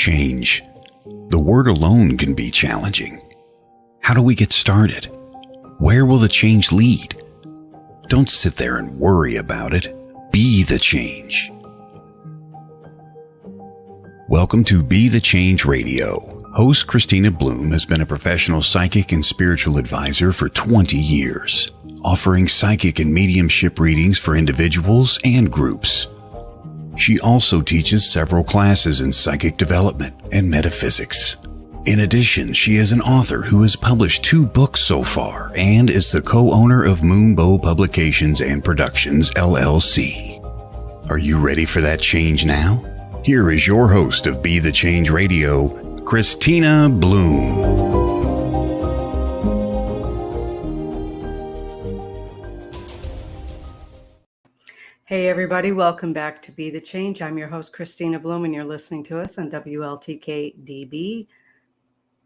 change. The word alone can be challenging. How do we get started? Where will the change lead? Don't sit there and worry about it. Be the change. Welcome to Be the Change Radio. Host Kristina Bloom has been a professional psychic and spiritual advisor for 20 years, offering psychic and mediumship readings for individuals and groups. She also teaches several classes in psychic development and metaphysics. In addition, she is an author who has published 2 books so far and is the co-owner of Moonbow Publications and Productions, LLC. Are you ready for that change now? Here is your host of Be the Change Radio, Kristina Bloom. Hey everybody, welcome back to Be the Change. I'm your host, Kristina Bloom, and you're listening to us on WLTK-DB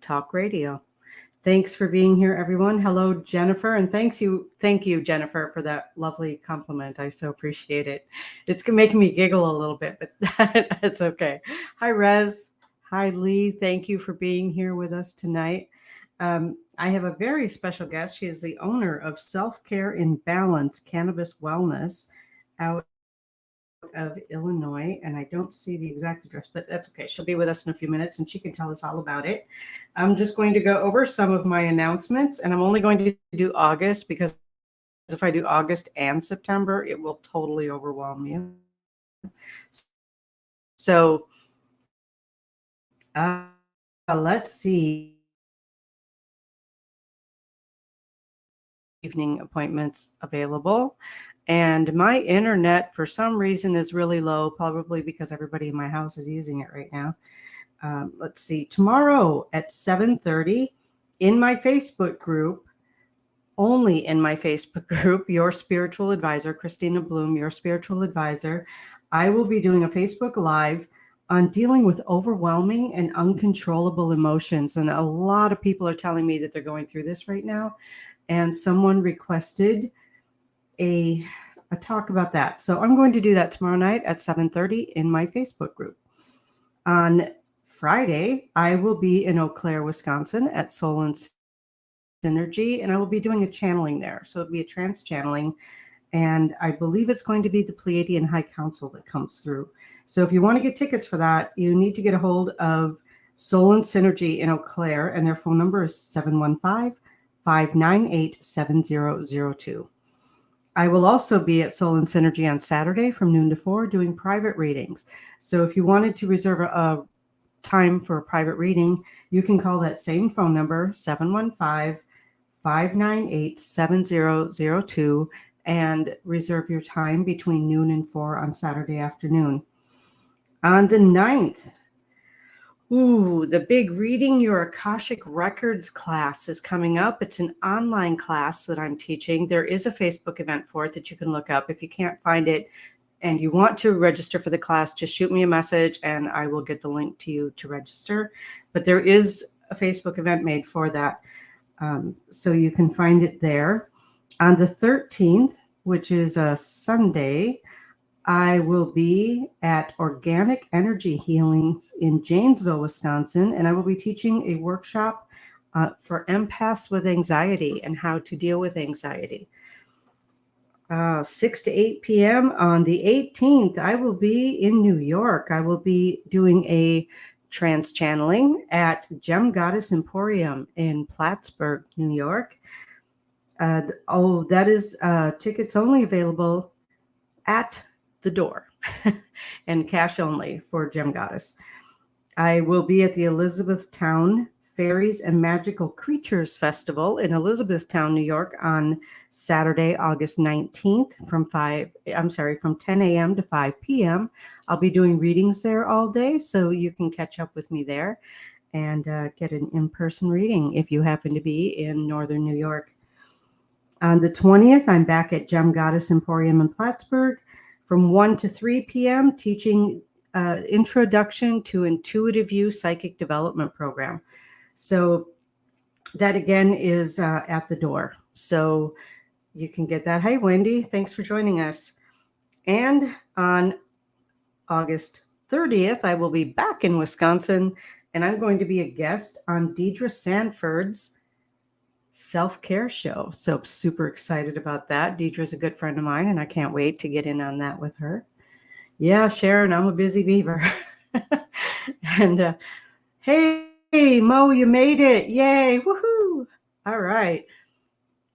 Talk Radio. Thanks for being here, everyone. Hello, Jennifer, and thank you, Jennifer, for that lovely compliment. I so appreciate it. It's making me giggle a little bit, but that's okay. Hi, Rez. Hi, Lee. Thank you for being here with us tonight. I have a very special guest. She is the owner of Self-Care in Balance Cannabis Wellness out of Illinois, and I don't see the exact address, but that's okay. She'll be with us in a few minutes, and she can tell us all about it. I'm just going to go over some of my announcements, and I'm only going to do August because if I do August and September, it will totally overwhelm you. So let's see. Evening appointments available. And my internet, for some reason, is really low, probably because everybody in my house is using it right now. Let's see. Tomorrow at 7:30 in my Facebook group, only in my Facebook group, Your Spiritual Advisor, Kristina Bloom, Your Spiritual Advisor, I will be doing a Facebook Live on dealing with overwhelming and uncontrollable emotions. And a lot of people are telling me that they're going through this right now. And someone requested a talk about that. So I'm going to do that tomorrow night at 7:30 in my Facebook group. On Friday, I will be in Eau Claire, Wisconsin at Soul and Synergy, and I will be doing a channeling there. So it'll be a trance channeling, and I believe it's going to be the Pleiadian High Council that comes through. So if you want to get tickets for that, you need to get a hold of Soul and Synergy in Eau Claire, and their phone number is 715-598-7002. I will also be at Soul and Synergy on Saturday from noon to 4 doing private readings. So if you wanted to reserve a time for a private reading, you can call that same phone number, 715-598-7002, and reserve your time between noon and 4 on Saturday afternoon. On the 9th, the big Reading Your Akashic Records class is coming up. It's an online class that I'm teaching. There is a Facebook event for it that you can look up. If you can't find it and you want to register for the class, just shoot me a message and I will get the link to you to register. But there is a Facebook event made for that. So you can find it there. On the 13th, which is a Sunday, I will be at Organic Energy Healings in Janesville, Wisconsin, and I will be teaching a workshop for empaths with anxiety and how to deal with anxiety. 6 to 8 p.m. on the 18th, I will be in New York. I will be doing a trance channeling at Gem Goddess Emporium in Plattsburgh, New York. That is tickets only available at the door and cash only for Gem Goddess. I will be at the Elizabethtown Fairies and Magical Creatures Festival in Elizabethtown, New York on Saturday, August 19th from 10 a.m. to 5 p.m. I'll be doing readings there all day, so you can catch up with me there and get an in-person reading if you happen to be in Northern New York. On the 20th, I'm back at Gem Goddess Emporium in Plattsburgh from 1 to 3 p.m. teaching Introduction to Intuitive You Psychic Development Program. So that again is at the door. So you can get that. Hi, Wendy. Thanks for joining us. And on August 30th, I will be back in Wisconsin, and I'm going to be a guest on Deidre Sanford's self-care show. So super excited about that. Deidre's a good friend of mine, and I can't wait to get in on that with her. Yeah, Sharon, I'm a busy beaver. And hey, Mo, you made it. Yay. Woohoo. All right.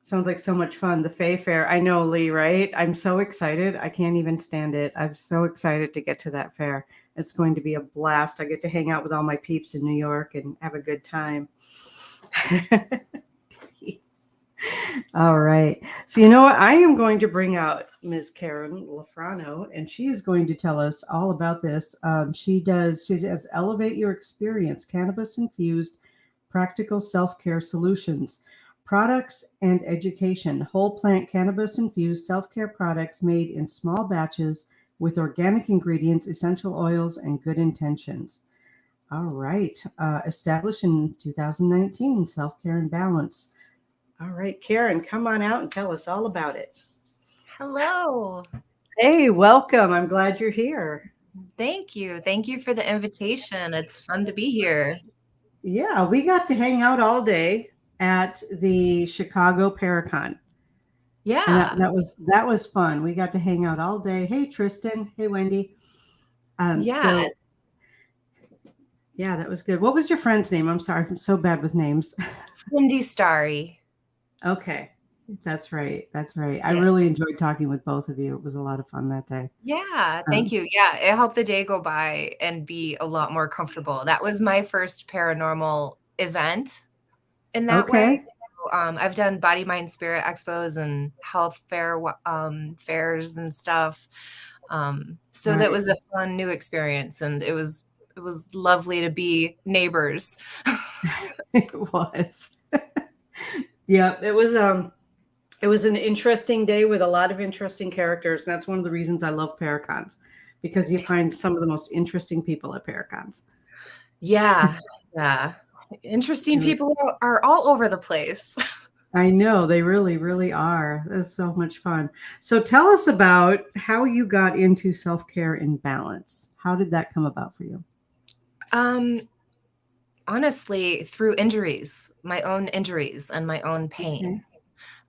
Sounds like so much fun. The Fae Fair. I know, Lee, right? I'm so excited. I can't even stand it. I'm so excited to get to that fair. It's going to be a blast. I get to hang out with all my peeps in New York and have a good time. All right. So you know what? I am going to bring out Ms. Karen Lafrano, and she is going to tell us all about this. She says, Elevate Your Experience, Cannabis-Infused Practical Self-Care Solutions, Products and Education, Whole Plant Cannabis-Infused Self-Care Products made in small batches with organic ingredients, essential oils, and good intentions. All right. Established in 2019, Self-Care and Balance. All right, Karen, come on out and tell us all about it. Hello. Hey, welcome. I'm glad you're here. Thank you. Thank you for the invitation. It's fun to be here. Yeah, we got to hang out all day at the Chicago Paracon. Yeah. And that was fun. We got to hang out all day. Hey, Tristan. Hey, Wendy. Yeah. Yeah, that was good. What was your friend's name? I'm sorry. I'm so bad with names. Cindy Starry. Okay. That's right. That's right. Yeah. I really enjoyed talking with both of you. It was a lot of fun that day. Yeah. Thank you. Yeah. It helped the day go by and be a lot more comfortable. That was my first paranormal event in that way. I've done body, mind, spirit expos and health fairs and stuff. So that was a fun new experience, and it was lovely to be neighbors. It was. Yeah, it was an interesting day with a lot of interesting characters. And that's one of the reasons I love Paracons, because you find some of the most interesting people at Paracons. Yeah. Yeah. Interesting people are all over the place. I know, they really, really are. It's so much fun. So tell us about how you got into self-care and balance. How did that come about for you? Honestly, through injuries, my own injuries and my own pain.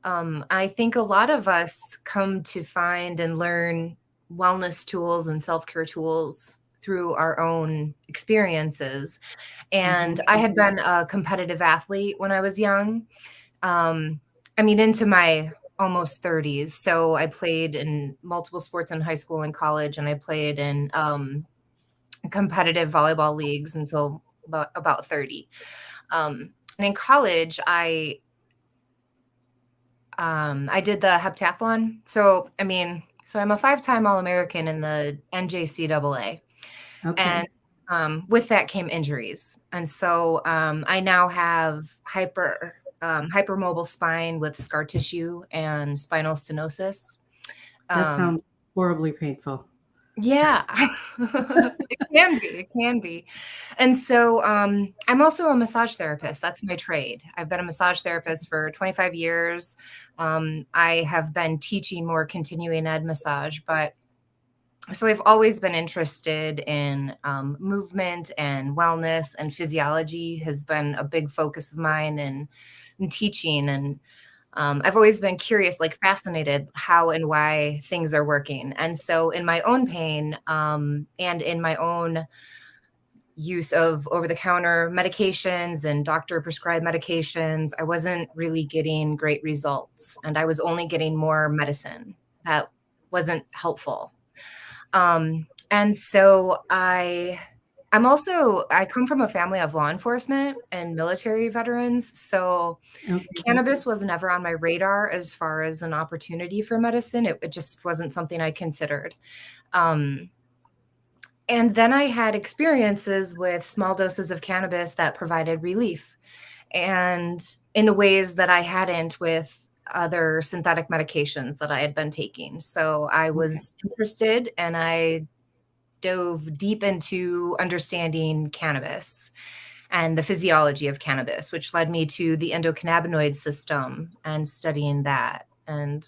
Okay. I think a lot of us come to find and learn wellness tools and self-care tools through our own experiences. And I had been a competitive athlete when I was young. Into my almost 30s. So I played in multiple sports in high school and college, and I played in competitive volleyball leagues until about 30. And in college, I did the heptathlon. So I'm a 5-time All-American in the NJCAA. Okay. And with that came injuries. And so I now have hypermobile spine with scar tissue and spinal stenosis. That sounds horribly painful. Yeah, it can be. And so I'm also a massage therapist. That's my trade. I've been a massage therapist for 25 years. I have been teaching more continuing ed massage, so I've always been interested in movement and wellness, and physiology has been a big focus of mine in teaching. And I've always been curious, like fascinated how and why things are working. And so in my own pain and in my own use of over-the-counter medications and doctor-prescribed medications, I wasn't really getting great results. And I was only getting more medicine that wasn't helpful. And so I come from a family of law enforcement and military veterans. So cannabis was never on my radar as far as an opportunity for medicine. It just wasn't something I considered. And then I had experiences with small doses of cannabis that provided relief, and in ways that I hadn't with other synthetic medications that I had been taking. So I was interested, and I dove deep into understanding cannabis and the physiology of cannabis, which led me to the endocannabinoid system and studying that. And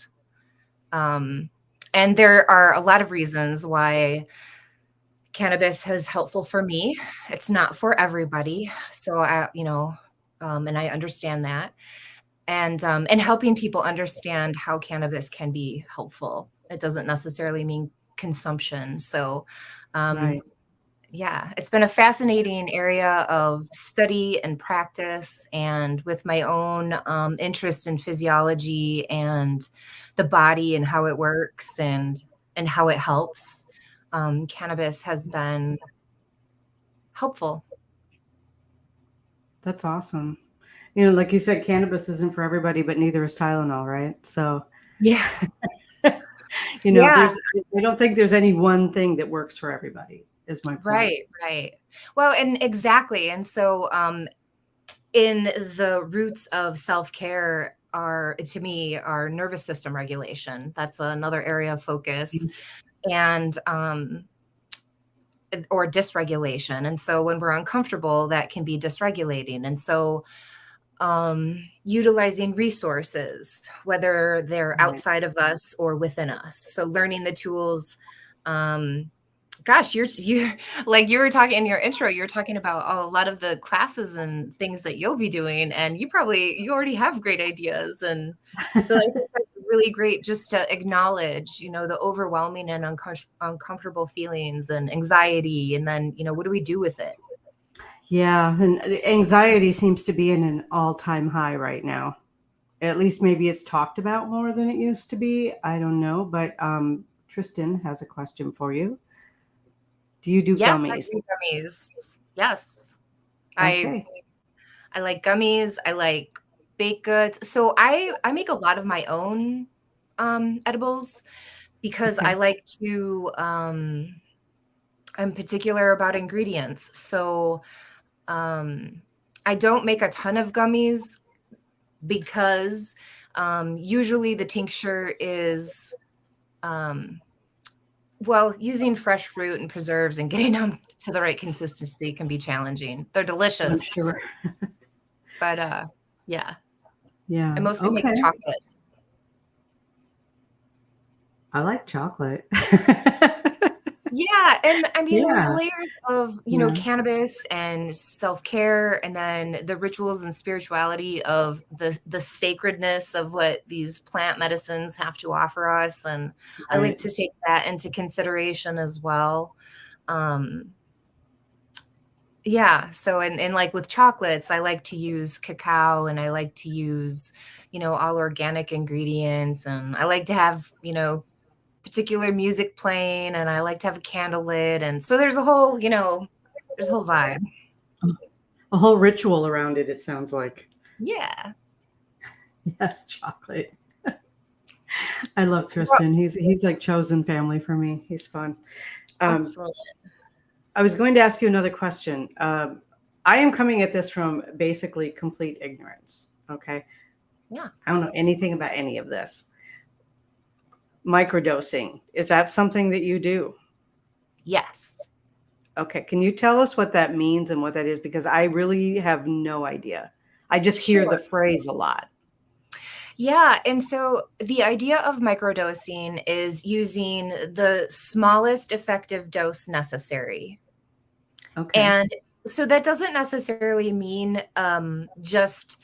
there are a lot of reasons why cannabis is helpful for me. It's not for everybody. So and I understand that. And helping people understand how cannabis can be helpful. It doesn't necessarily mean consumption. So, Right. yeah, it's been a fascinating area of study and practice. And with my own interest in physiology and the body and how it works and how it helps, cannabis has been helpful. That's awesome. Like you said, cannabis isn't for everybody, but neither is Tylenol, right? So, Yeah. Yeah. there's, I don't think there's any one thing that works for everybody, is my point. Right. Well, and exactly. And so, in the roots of self-care to me, are nervous system regulation. That's another area of focus, and or dysregulation. And so when we're uncomfortable, that can be dysregulating. And so utilizing resources, whether they're Right. outside of us or within us. So learning the tools. Gosh, you're like you were talking in your intro, you're talking about a lot of the classes and things that you'll be doing, and you already have great ideas. And so I think that's really great just to acknowledge, the overwhelming and uncomfortable feelings and anxiety, and then, what do we do with it? Yeah, and anxiety seems to be in an all-time high right now. At least maybe it's talked about more than it used to be. I don't know, but Tristan has a question for you. Do you do Yes, I gummies? do gummies. Yes. Okay. I like gummies. I like baked goods. So I make a lot of my own edibles because Okay. I like to I'm particular about ingredients. So I don't make a ton of gummies because usually the tincture is using fresh fruit and preserves and getting them to the right consistency can be challenging. They're I'm delicious, sure. but yeah. Yeah. I mostly make Okay. chocolates. I like chocolate. Yeah, and I mean, with Yeah. layers of, Yeah. cannabis and self-care, and then the rituals and spirituality of the sacredness of what these plant medicines have to offer us, and I like Right. to take that into consideration as well. Um, yeah, so and like with chocolates, I like to use cacao, and I like to use, all organic ingredients, and I like to have, particular music playing, and I like to have a candle lit, and so there's a whole, there's a whole vibe. A whole ritual around it, it sounds like. Yeah. Yes, chocolate. I love Well, Tristan. He's like chosen family for me. He's fun. excellent. I was going to ask you another question. I am coming at this from basically complete ignorance. Okay. Yeah. I don't know anything about any of this. Microdosing, is that something that you do? Yes. Okay. Can you tell us what that means and what that is? Because I really have no idea. I just hear the Sure. phrase a lot. Yeah, and so the idea of microdosing is using the smallest effective dose necessary. Okay. And so that doesn't necessarily mean just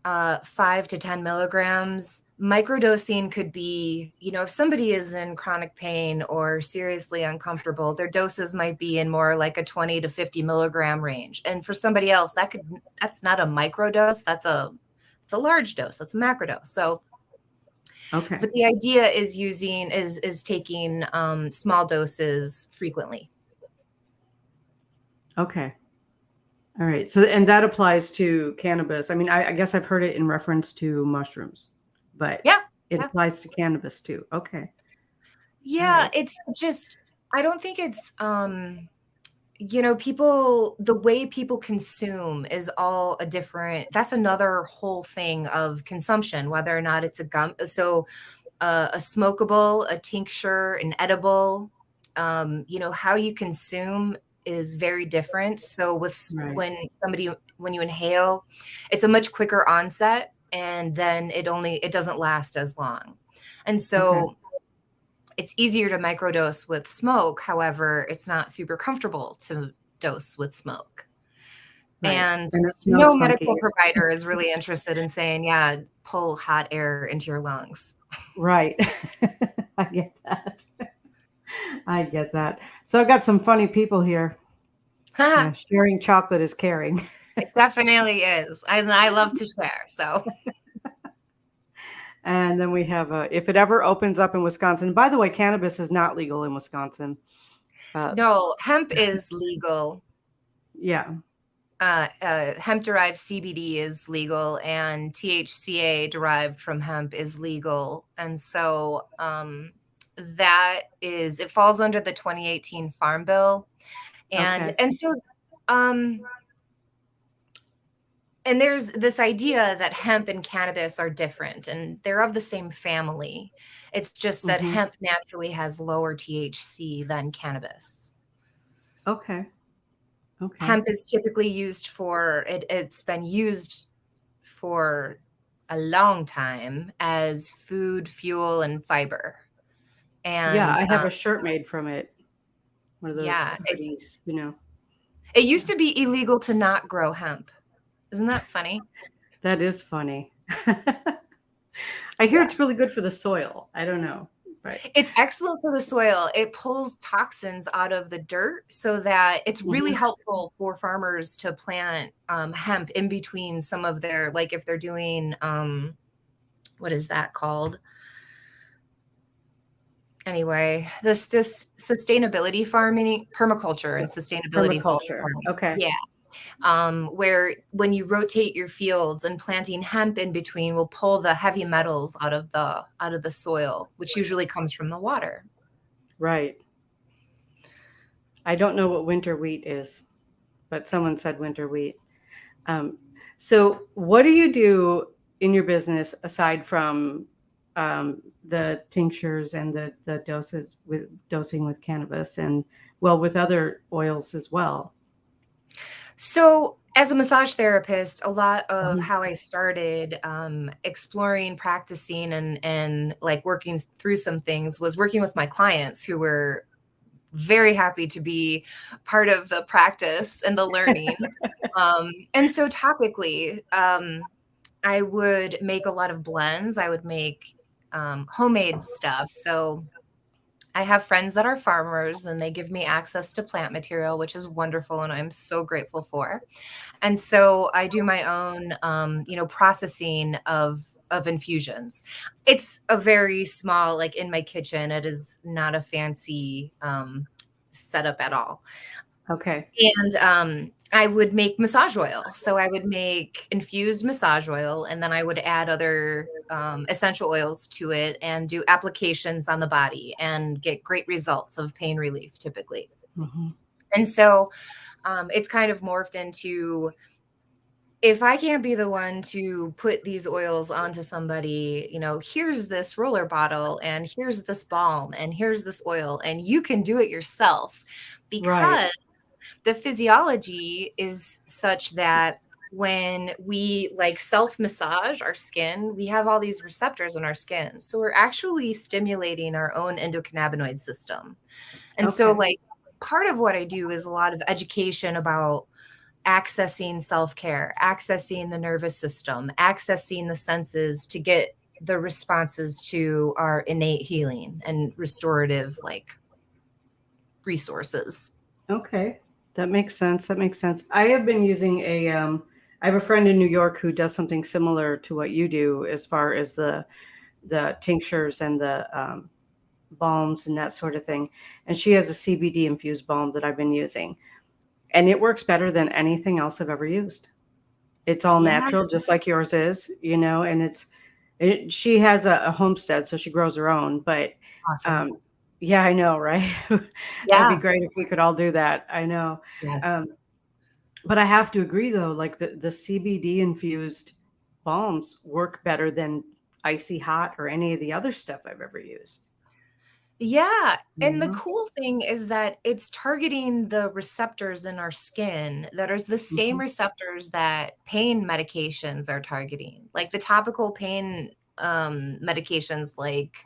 5 to 10 milligrams. Microdosing could be, if somebody is in chronic pain or seriously uncomfortable, their doses might be in more like a 20 to 50 milligram range. And for somebody else, that's not a microdose. It's a large dose. That's a macrodose. So, Okay. but the idea is taking small doses frequently. Okay. All right. So, and that applies to cannabis. I mean, I guess I've heard it in reference to mushrooms, but Yeah. it Yeah. applies to cannabis too. Okay. Yeah. Right. It's just, I don't think it's, the way people consume is all that's another whole thing of consumption, whether or not it's a gum. So a smokable, a tincture, an edible, how you consume is very different. So Right. when you inhale, it's a much quicker onset, and then it doesn't last as long. And Okay. so It's easier to microdose with smoke. However, it's not super comfortable to dose with smoke. Right. And And it smells no funky. medical provider is really interested in saying, yeah, pull hot air into your lungs. Right. I get that. I get that. So I've got some funny people here. Yeah, sharing chocolate is caring. It definitely is. I love to share. So, And then we have if it ever opens up in Wisconsin. By the way, cannabis is not legal in Wisconsin. no, hemp is legal. Yeah. Hemp-derived CBD is legal, and THCA derived from hemp is legal. And so it falls under the 2018 Farm Bill. And Okay. so and there's this idea that hemp and cannabis are different, and they're of the same family. It's just that Mm-hmm. hemp naturally has lower THC than cannabis. Okay. Okay. Hemp is typically used it's been used for a long time as food, fuel, and fiber. And Yeah, I have a shirt made from it. One of those yeah, hoodies, it used to be illegal to not grow hemp. Isn't that funny? That is funny. I hear it's really good for the soil. I don't know. Right. It's excellent for the soil. It pulls toxins out of the dirt so that it's really helpful for farmers to plant hemp in between some of their, like if they're doing, what is that called? Anyway, this sustainability farming, permaculture and sustainability Permaculture. farming. Okay. Yeah. Where when you rotate your fields and planting hemp in between will pull the heavy metals out of the soil, which usually comes from the water. Right. I don't know what winter wheat is, but someone said winter wheat. So what do you do in your business aside from the tinctures and the dosing with cannabis and with other oils as well? So as a massage therapist, a lot of how I started exploring, practicing, and like working through some things was working with my clients who were very happy to be part of the practice and the learning. And so topically, I would make a lot of blends. I would make homemade stuff. So I have friends that are farmers and they give me access to plant material, which is wonderful. And I'm so grateful for. And so I do my own, processing of infusions. It's a very small, like in my kitchen, it is not a fancy setup at all. Okay. And I would make massage oil. So I would make infused massage oil, and then I would add other essential oils to it and do applications on the body and get great results of pain relief typically. And so it's kind of morphed into, if I can't be the one to put these oils onto somebody, here's this roller bottle and here's this balm and here's this oil, and you can do it yourself, because the physiology is such that when we like self-massage our skin, we have all these receptors in our skin. So we're actually stimulating our own endocannabinoid system. And so like part of what I do is a lot of education about accessing self-care, accessing the nervous system, accessing the senses to get the responses to our innate healing and restorative like resources. Okay. That makes sense. I have been using I have a friend in New York who does something similar to what you do as far as the tinctures and the balms and that sort of thing. And she has a CBD infused balm that I've been using. And it works better than anything else I've ever used. It's all natural, just like yours is, and she has a homestead, so she grows her own. But Awesome. yeah, I know, right? That'd be great if we could all do that. I know. Yes. But I have to agree, though, like the CBD infused balms work better than Icy Hot or any of the other stuff I've ever used. Yeah. And the cool thing is that it's targeting the receptors in our skin that are the same receptors that pain medications are targeting. Like the topical pain medications like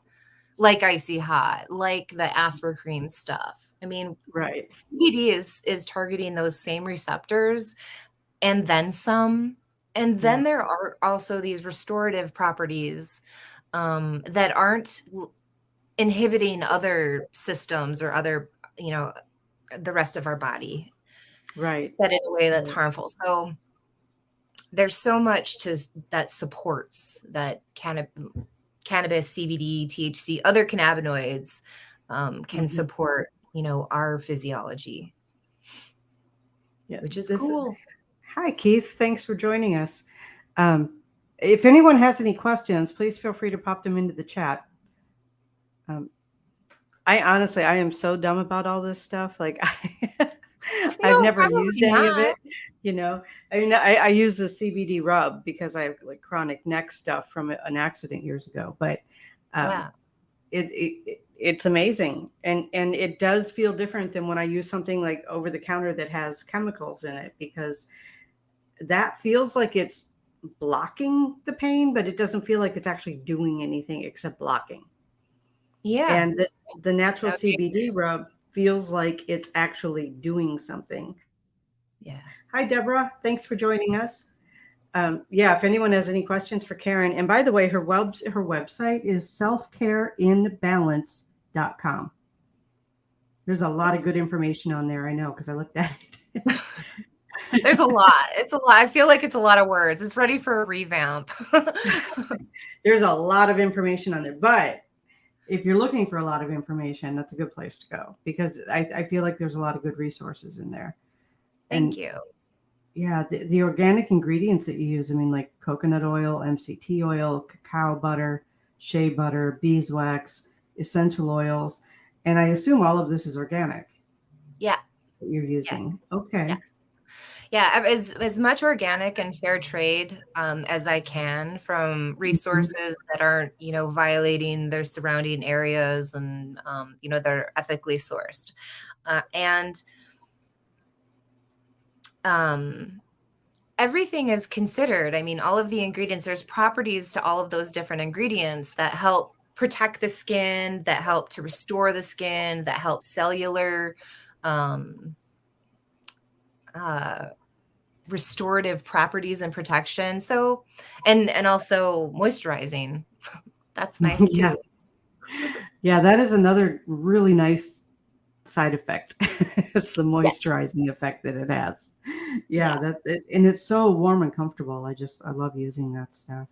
like Icy Hot, like the Aspercream stuff. I mean, Right. CBD is targeting those same receptors and then some. And then Yeah. there are also these restorative properties that aren't inhibiting other systems or other, the rest of our body, Right. but in a way that's Right. harmful. So there's so much that supports that cannabis, CBD, THC, other cannabinoids can Mhm. support, our physiology, Yeah. which is cool. Hi, Keith. Thanks for joining us. If anyone has any questions, please feel free to pop them into the chat. Um, I am so dumb about all this stuff. Like, I've No, never probably used any of not. it. You know, I mean, I use the CBD rub because I have like chronic neck stuff from an accident years ago. But um, Yeah. it's amazing, and it does feel different than when I use something like over the counter that has chemicals in it, because that feels like it's blocking the pain, but it doesn't feel like it's actually doing anything except blocking. Yeah. And the natural That would be, CBD rub feels like it's actually doing something. yeah. Hi, Deborah. Thanks for joining us. Yeah, if anyone has any questions for Karen, and by the way, her website is selfcareinbalance.com. There's a lot of good information on there. I know, because I looked at it. There's a lot. It's a lot. I feel like it's a lot of words. It's ready for a revamp. There's a lot of information on there, but if you're looking for a lot of information, that's a good place to go, because I feel like there's a lot of good resources in there. Thank And you. yeah, the organic ingredients that you use, I mean, like coconut oil, MCT oil, cacao butter, shea butter, beeswax, essential oils. And I assume all of this is organic Yeah. that you're using. Okay. Yeah. Yeah, as much organic and fair trade as I can, from resources that aren't, violating their surrounding areas, and they're ethically sourced, and everything is considered. I mean, all of the ingredients, there's properties to all of those different ingredients that help protect the skin, that help to restore the skin, that help cellular restorative properties and protection. So, and also moisturizing. That's nice Yeah. too. Yeah, that is another really nice side effect. It's the Yeah. moisturizing effect that it has. Yeah. Yeah, and it's so warm and comfortable. I love using that stuff.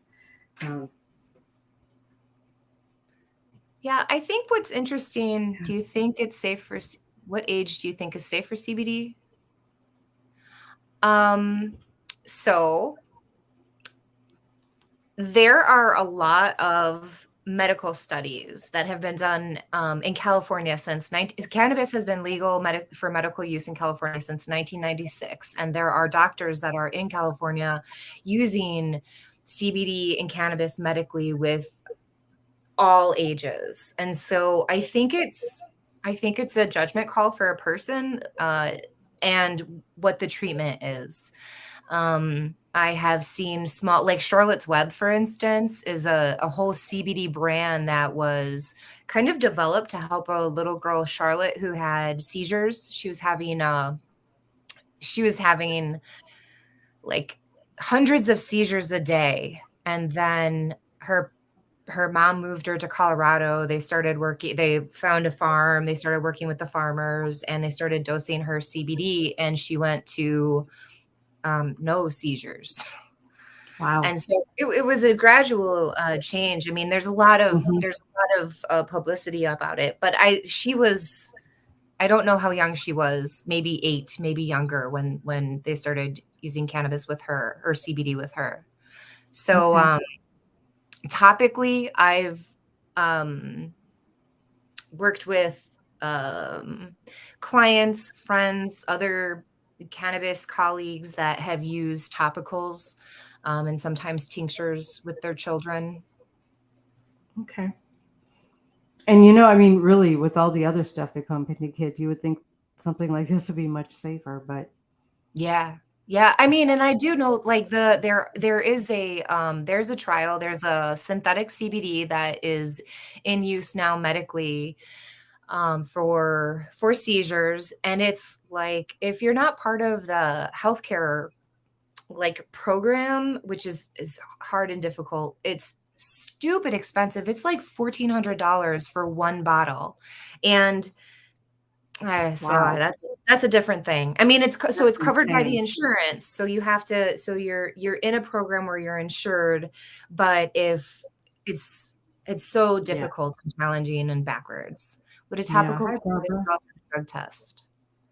Yeah. I think what's interesting, do you think it's safe for, what age do you think is safe for CBD? So there are a lot of medical studies that have been done in California since cannabis has been legal for medical use in California since 1996. And there are doctors that are in California using CBD and cannabis medically with all ages. And so I think it's a judgment call for a person and what the treatment is. I have seen small, like Charlotte's Web, for instance, is a whole CBD brand that was kind of developed to help a little girl, Charlotte, who had seizures. She was having like hundreds of seizures a day. And then her mom moved her to Colorado. They found a farm. They started working with the farmers, and they started dosing her CBD, and she went to no seizures. Wow. And so it was a gradual change. I mean, there's a lot of publicity about it, but I don't know how young she was, maybe 8, maybe younger, when they started using cannabis with her, or CBD with her. So Okay. topically, I've worked with clients, friends, other cannabis colleagues that have used topicals and sometimes tinctures with their children. Okay. And I mean, really, with all the other stuff they pump into kids, you would think something like this would be much safer, but Yeah. Yeah, I mean, and I do know like there is a there's a trial, there's a synthetic CBD that is in use now medically for seizures, and it's like if you're not part of the healthcare like program, which is hard and difficult, it's stupid expensive. It's like $1,400 for one bottle, and so Wow, that's a different thing. I mean, so that's it's covered by the insane. insurance. So you have to, so you're in a program where you're insured, but if it's so Yeah, difficult and challenging and backwards. Would a yeah. topical Hi, cannabis Barbara. help in a drug test?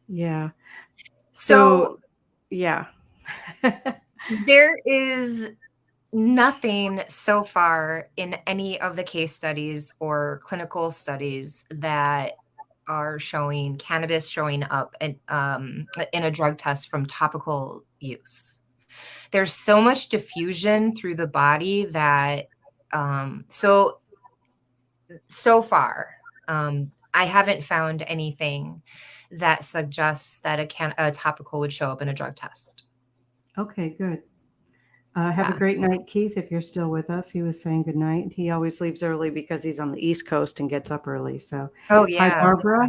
Yeah. So So, yeah. there is nothing so far in any of the case studies or clinical studies that are showing cannabis showing up in a drug test from topical use. There's so much diffusion through the body that so far I haven't found anything that suggests that a topical would show up in a drug test. Okay, good. Have a Yeah. great night, Keith, if you're still with us. He was saying good night. He always leaves early because he's on the East Coast and gets up early. So, Oh hi, yeah. Barbara.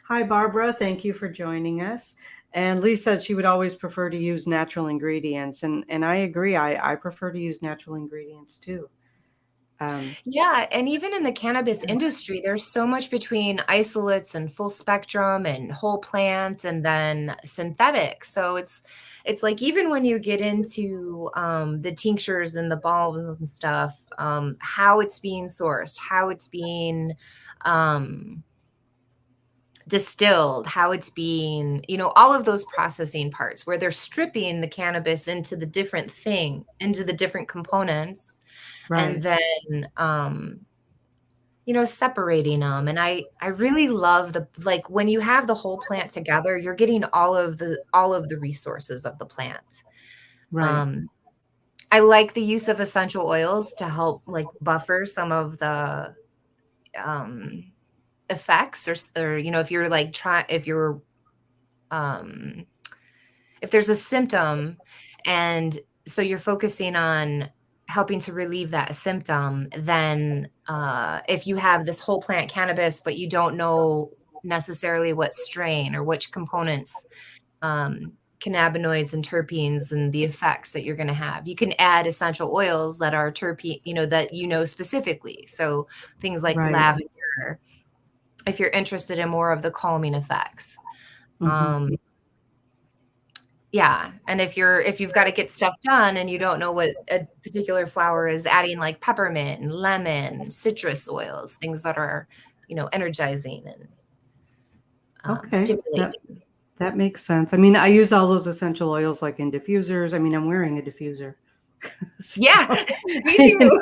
Hi, Barbara. Thank you for joining us. And Lee said she would always prefer to use natural ingredients. And I agree. I prefer to use natural ingredients too. Um, Yeah, and even in the cannabis industry, there's so much between isolates and full spectrum and whole plant and then synthetic. So it's like even when you get into the tinctures and the balms and stuff, how it's being sourced, how it's being um, distilled, how it's being, all of those processing parts where they're stripping the cannabis into the different components and right, then separating them. And I really love the like when you have the whole plant together, you're getting all of the resources of the plant. right, um I like the use of essential oils to help like buffer some of the um effects, or if you're like um if there's a symptom, and so you're focusing on helping to relieve that symptom, then if you have this whole plant cannabis, but you don't know necessarily what strain or which components, cannabinoids and terpenes and the effects that you're going to have, you can add essential oils that are terpene, that specifically. So things like right. lavender, if you're interested in more of the calming effects. Hmm. Um, Yeah, and if you've gotta get stuff done and you don't know what a particular flower is, adding like peppermint and lemon, citrus oils, things that are, energizing and, Okay. stimulating. That makes sense. I mean, I use all those essential oils like in diffusers. I mean, I'm wearing a diffuser. Yeah, So, me you too. know,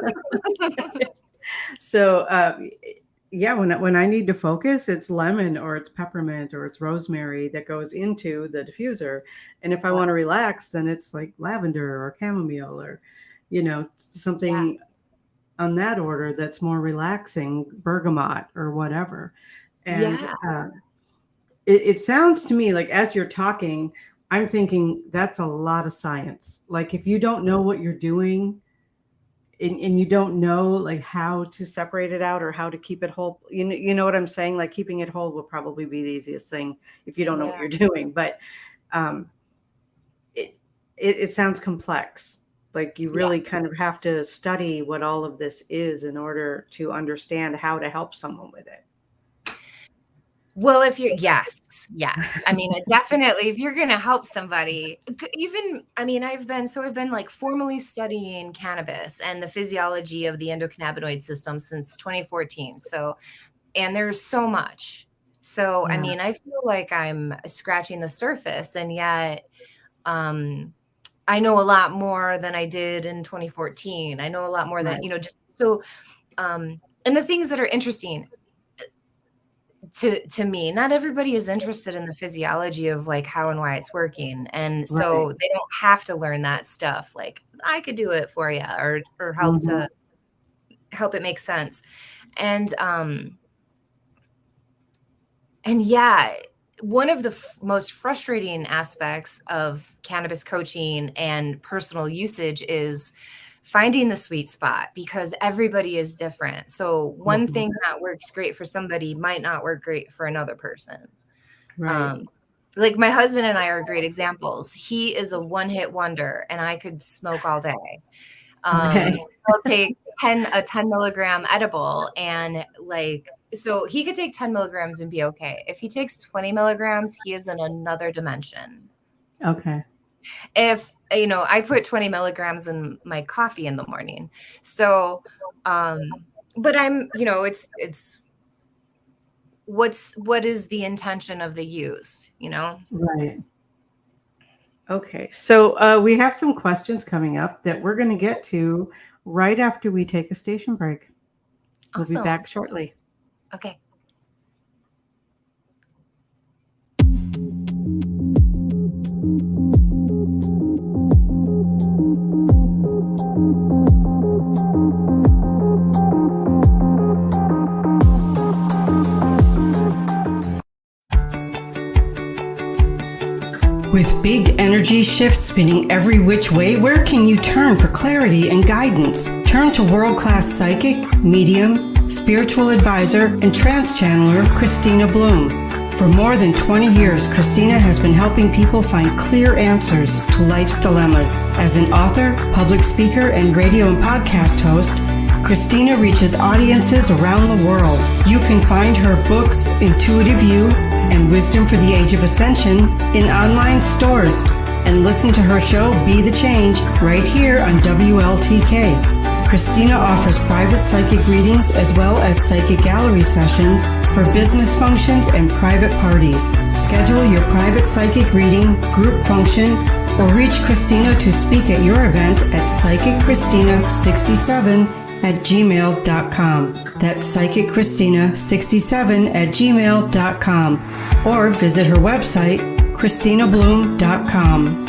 so yeah, when I need to focus, it's lemon or it's peppermint or it's rosemary that goes into the diffuser. And if I want to relax, then it's like lavender or chamomile or, Yeah, something on that order that's more relaxing, bergamot or whatever. And yeah, it sounds to me like as you're talking, I'm thinking that's a lot of science. Like if you don't know what you're doing and you don't know like how to separate it out or how to keep it whole, you know what I'm saying? Like keeping it whole will probably be the easiest thing if you don't know what yeah. you're doing. But um, it sounds complex. Like you Yeah. really kind of have to study what all of this is in order to understand how to help someone with it. Well, if you're yes, yes. I mean, definitely, if you're gonna help somebody, even I mean, I've been like formally studying cannabis and the physiology of the endocannabinoid system since 2014. So, and there's so much. So, I Yeah, mean, I feel like I'm scratching the surface, and yet, um, I know a lot more than I did in 2014. I know a lot more than, right. just so, and the things that are interesting to me, not everybody is interested in the physiology of like how and why it's working, and Right. so they don't have to learn that stuff. Like I could do it for you, or help Mhm. to help it make sense. And and yeah, one of the most frustrating aspects of cannabis coaching and personal usage is finding the sweet spot, because everybody is different. So one Mhm. thing that works great for somebody might not work great for another person. Right. Like my husband and I are great examples. He is a one-hit wonder, and I could smoke all day. Okay. I'll take a 10 milligram edible, and like, so he could take 10 milligrams and be okay. If he takes 20 milligrams, he is in another dimension. Okay. If, I put 20 milligrams in my coffee in the morning. So, but I'm, it's what is the intention of the use, Right. Okay. So we have some questions coming up that we're going to get to right after we take a station break. We'll be Awesome. back shortly. Okay. With big energy shifts spinning every which way, where can you turn for clarity and guidance? Turn to world-class psychic, medium, spiritual advisor, and trance channeler Kristina Bloom. For more than 20 years, Kristina has been helping people find clear answers to life's dilemmas. As an author, public speaker, and radio and podcast host, Kristina reaches audiences around the world. You can find her books, Intuitive You and Wisdom for the Age of Ascension, in online stores, and listen to her show, Be the Change, right here on WLTK. Kristina offers private psychic readings as well as psychic gallery sessions for business functions and private parties. Schedule your private psychic reading, group function, or reach Kristina to speak at your event at psychickristina67@gmail.com. That's psychickristina67@gmail.com, or visit her website, kristinabloom.com.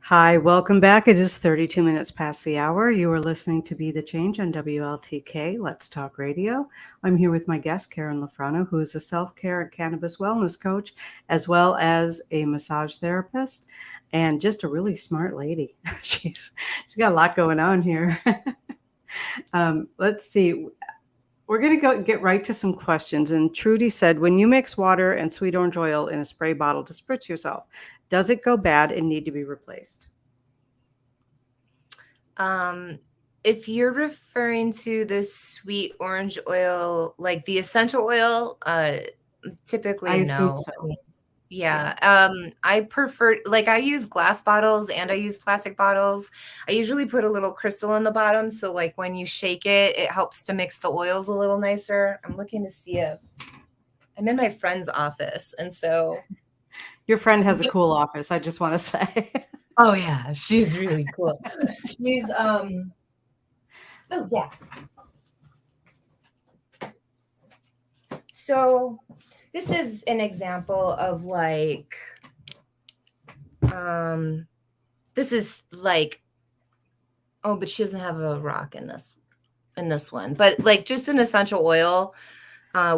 Hi, welcome back. It is 32 minutes past the hour. You are listening to Be the Change on WLTK, Let's Talk Radio. I'm here with my guest, Karen Lafrano, who is a self-care and cannabis wellness coach, as well as a massage therapist, and just a really smart lady. She's got a lot going on here. Let's see. We're going to get right to some questions. And Trudy said, when you mix water and sweet orange oil in a spray bottle to spritz yourself, does it go bad and need to be replaced? If you're referring to the sweet orange oil, like the essential oil, typically I assume no. so. Yeah. I prefer, like, I use glass bottles and I use plastic bottles. I usually put a little crystal in the bottom. So like when you shake it, it helps to mix the oils a little nicer. I'm looking to see if I'm in my friend's office. And so Your friend has a cool office, I just want to say. oh yeah, she's really cool. She's oh yeah. So this is an example of like this is like, oh, but she doesn't have a rock in this one, but like just an essential oil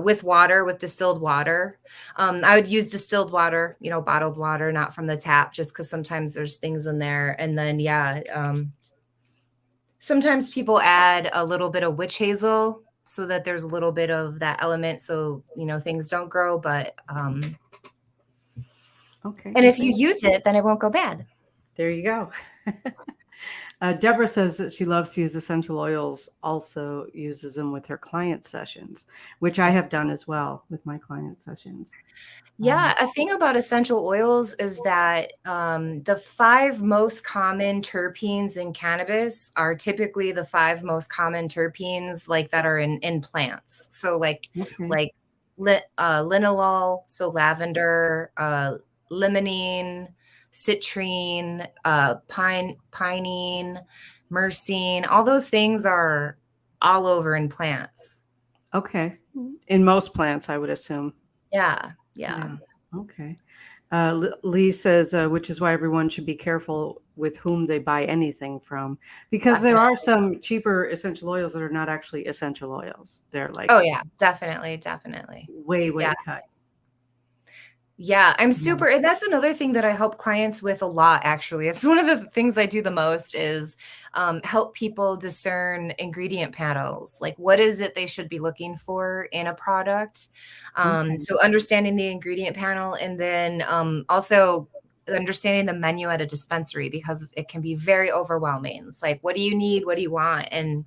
with water, with distilled water. I would use distilled water, bottled water, not from the tap, just because sometimes there's things in there. And then, sometimes people add a little bit of witch hazel so that there's a little bit of that element. So, things don't grow, but, Okay. and if you use it, then it won't go bad. There you go. Deborah says that she loves to use essential oils, also uses them with her client sessions, which I have done as well with my client sessions. Yeah, a thing about essential oils is that the 5 most common terpenes in cannabis are typically the 5 most common terpenes like that are in plants. So like linalool, so lavender, limonene, citrine, pinene, myrcene, all those things are all over in plants. Okay. In most plants, I would assume. Yeah. Okay. Lee says, which is why everyone should be careful with whom they buy anything from, because there are some cheaper essential oils that are not actually essential oils. They're like, oh yeah, definitely. way Yeah. cut. Yeah, I'm super, and that's another thing that I help clients with a lot, actually. It's one of the things I do the most is help people discern ingredient panels. Like, what is it they should be looking for in a product? Okay. So understanding the ingredient panel, and then also understanding the menu at a dispensary, because it can be very overwhelming. It's like, what do you need? What do you want? And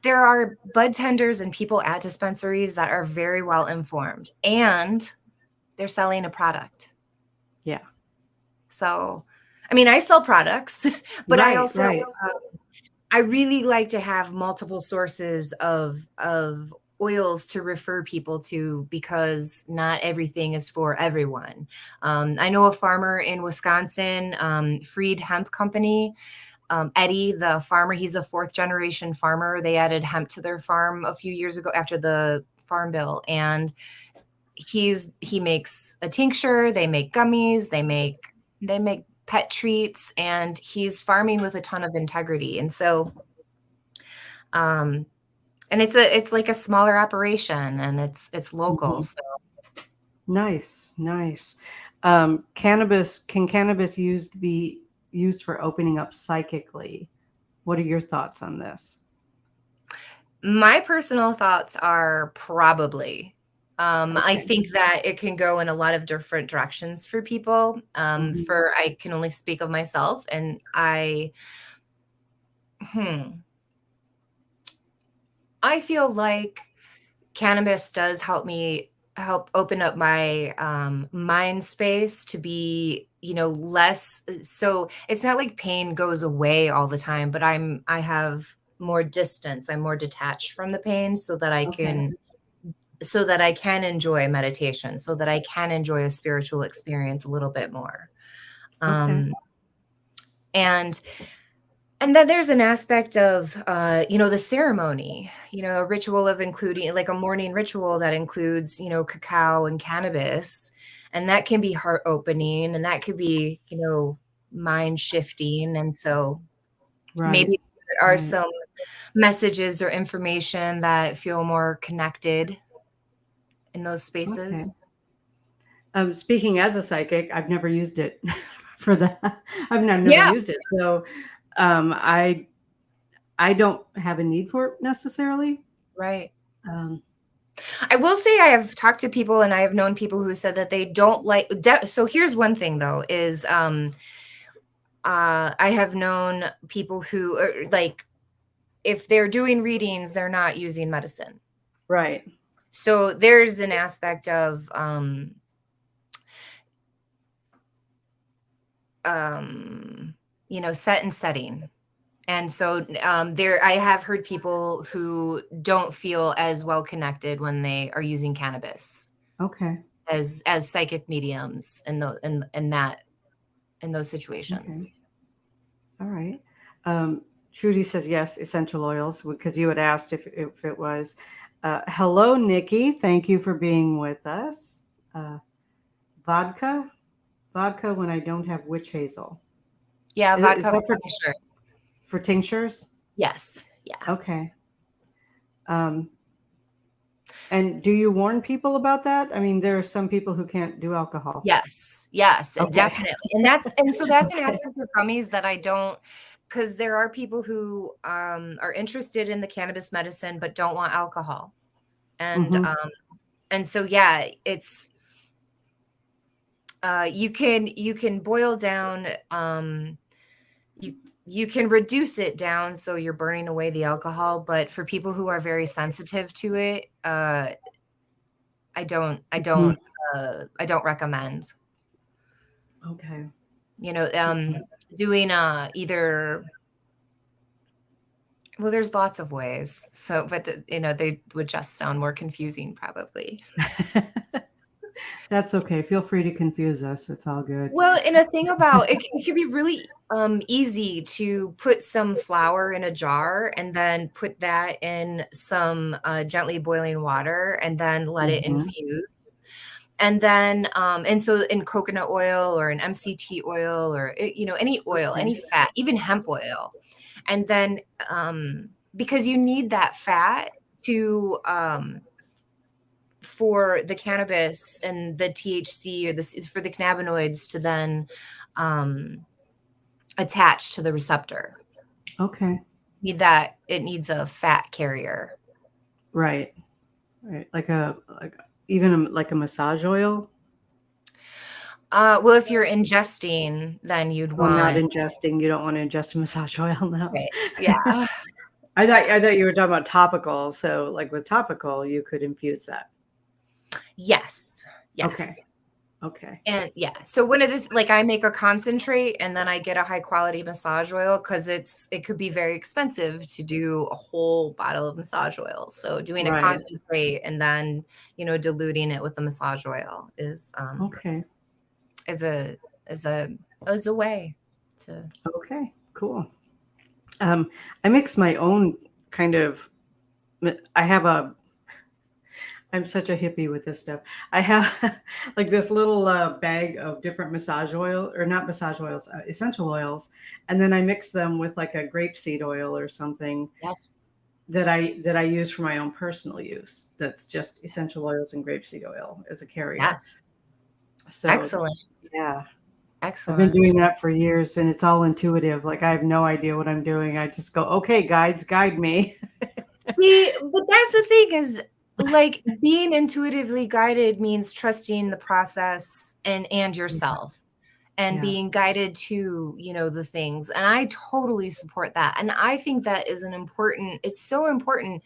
there are bud tenders and people at dispensaries that are very well informed, and they're selling a product. Yeah. So, I mean, I sell products, but I also, Right. I really like to have multiple sources of oils to refer people to, because not everything is for everyone. I know a farmer in Wisconsin, Freed Hemp Company. Eddie, the farmer, he's a 4th generation farmer. They added hemp to their farm a few years ago after the farm bill, and he makes a tincture, they make gummies, they make pet treats, and he's farming with a ton of integrity. And so and it's like a smaller operation, and it's local. Mhm. So Nice. Cannabis, can cannabis be used for opening up psychically? What are your thoughts on this? my personal thoughts are probably. I Okay. think that it can go in a lot of different directions for people. Mhm. I can only speak of myself, and I feel like cannabis does help open up my mind space to be, less. So it's not like pain goes away all the time, but I have more distance. I'm more detached from the pain, so that Okay. I can enjoy meditation, so that I can enjoy a spiritual experience a little bit more. Okay. Um, and And then there's an aspect of, the ceremony, a ritual of including, like a morning ritual that includes, cacao and cannabis. And that can be heart opening, and that could be, mind shifting. And so Right. maybe there are some messages or information that feel more connected in those spaces. Okay. Speaking as a psychic, I've never used it for that. I've never Yeah, used it. So I don't have a need for it necessarily. right. Um, I will say I have talked to people, and I have known people who said that they don't like. So here's one thing though: is I have known people who are like, if they're doing readings, they're not using medicine. right. So there's an aspect of set and setting. And so I have heard people who don't feel as well connected when they are using cannabis Okay. as psychic mediums in those situations. Okay. All right. Trudy says yes, essential oils, because you had asked if it was. Hello, Nikki. Thank you for being with us. Vodka when I don't have witch hazel. Yeah, Is vodka that for for tinctures? Yes. Yeah. Okay. And do you warn people about that? I mean, there are some people who can't do alcohol. Yes, Okay. definitely. And so that's an Okay. aspect of gummies that I don't, because there are people who are interested in the cannabis medicine but don't want alcohol. And Mhm. and so yeah, it's you can boil down you can reduce it down so you're burning away the alcohol, but for people who are very sensitive to it, I don't Mhm. I don't recommend. Okay. Doing either, well, there's lots of ways. So, but they would just sound more confusing probably. That's okay. Feel free to confuse us. It's all good. Well, and a thing about it could be really easy to put some flour in a jar and then put that in some gently boiling water and then let it Mhm. infuse. And then, and so in coconut oil or an MCT oil or, any oil, Okay. any fat, even hemp oil. And then, because you need that fat to, for the cannabis and the THC or for the cannabinoids to then attach to the receptor. Okay. It needs a fat carrier. Right. Right. Like a massage oil. Well, if you're ingesting, then you'd Oh, not want, ingesting. You don't want to ingest a massage oil now. right. Yeah. I thought you were talking about topical. So like with topical, you could infuse that. Yes. Okay. Yes. Okay. And yeah, so one of the like I make a concentrate and then I get a high quality massage oil because it could be very expensive to do a whole bottle of massage oil. So doing a Right. concentrate and then diluting it with the massage oil Okay. is a is a is a way to. Okay. Cool. I mix my own kind of. I have a. I'm such a hippie with this stuff. I have like this little bag of different massage oil, or not massage oils, essential oils, and then I mix them with like a grapeseed oil or something Yes. that I use for my own personal use. That's just essential oils and grapeseed oil as a carrier. Yes. So Excellent. yeah, I've been Excellent. doing that for years, and it's all intuitive. Like I have no idea what I'm doing. I just go, okay, guides, guide me. See, but that's the thing is like being intuitively guided means trusting the process and yourself and Yeah. being guided to, the things. And I totally support that. And I think that is it's so important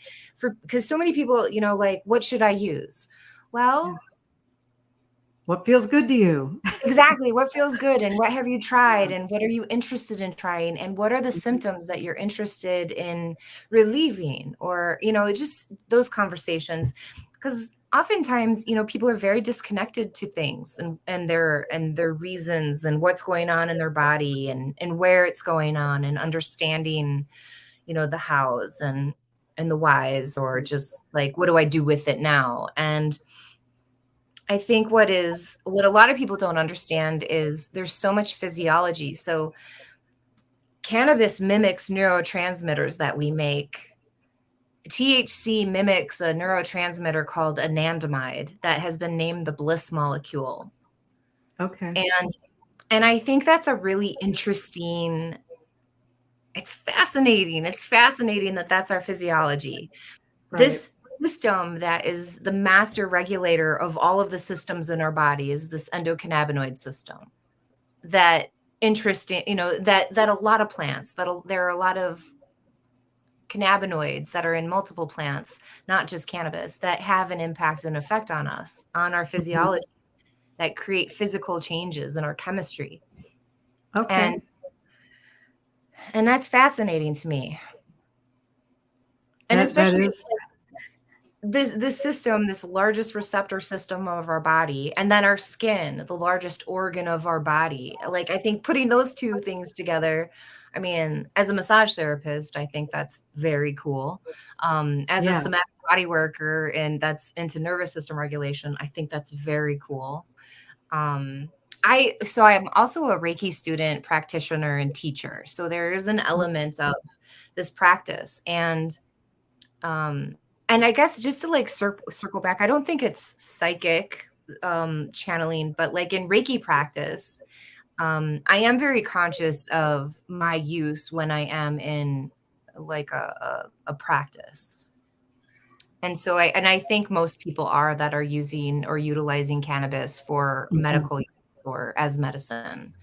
because so many people, like, what should I use? Yeah. Well, What feels good to you? exactly. What feels good and what have you tried Yeah. and what are you interested in trying and what are the Mhm. symptoms that you're interested in relieving or, just those conversations. Because oftentimes, people are very disconnected to things and their reasons and what's going on in their body and where it's going on and understanding, the hows and the whys or just like, what do I do with it now? And I think what a lot of people don't understand is there's so much physiology. So cannabis mimics neurotransmitters that we make. THC mimics a neurotransmitter called anandamide that has been named the bliss molecule. Okay. And I think that's a really interesting, it's fascinating. It's fascinating that that's our physiology. Right. This system that is the master regulator of all of the systems in our body is this endocannabinoid system that interesting, that a lot of plants, there are a lot of cannabinoids that are in multiple plants, not just cannabis, that have an impact and effect on us, on our Mhm. physiology, that create physical changes in our chemistry. Okay. And that's fascinating to me. And That especially is this system, this largest receptor system of our body, and then our skin, the largest organ of our body. Like, I think putting those two things together, I mean, as a massage therapist, I think that's very cool. As a yeah. somatic body worker and that's into nervous system regulation, I think that's very cool. Um, I'm also a Reiki student, practitioner, and teacher. So there is an element of this practice. Um, and I guess just to like circle back, I don't think it's psychic channeling, but like in Reiki practice, I am very conscious of my use when I am in like a practice. And so I think most people that are using or utilizing cannabis for Mhm. medical use or as medicine.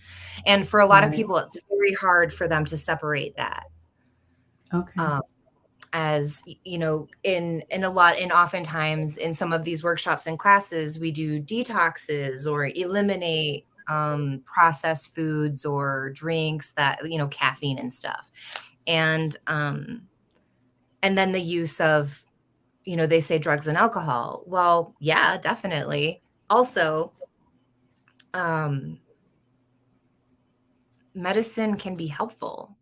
And for a lot of Right. people, it's very hard for them to separate that. Okay. Um, as and oftentimes in some of these workshops and classes we do detoxes or eliminate processed foods or drinks that caffeine and stuff and then the use of they say drugs and alcohol. Well, yeah, definitely. also, medicine can be helpful.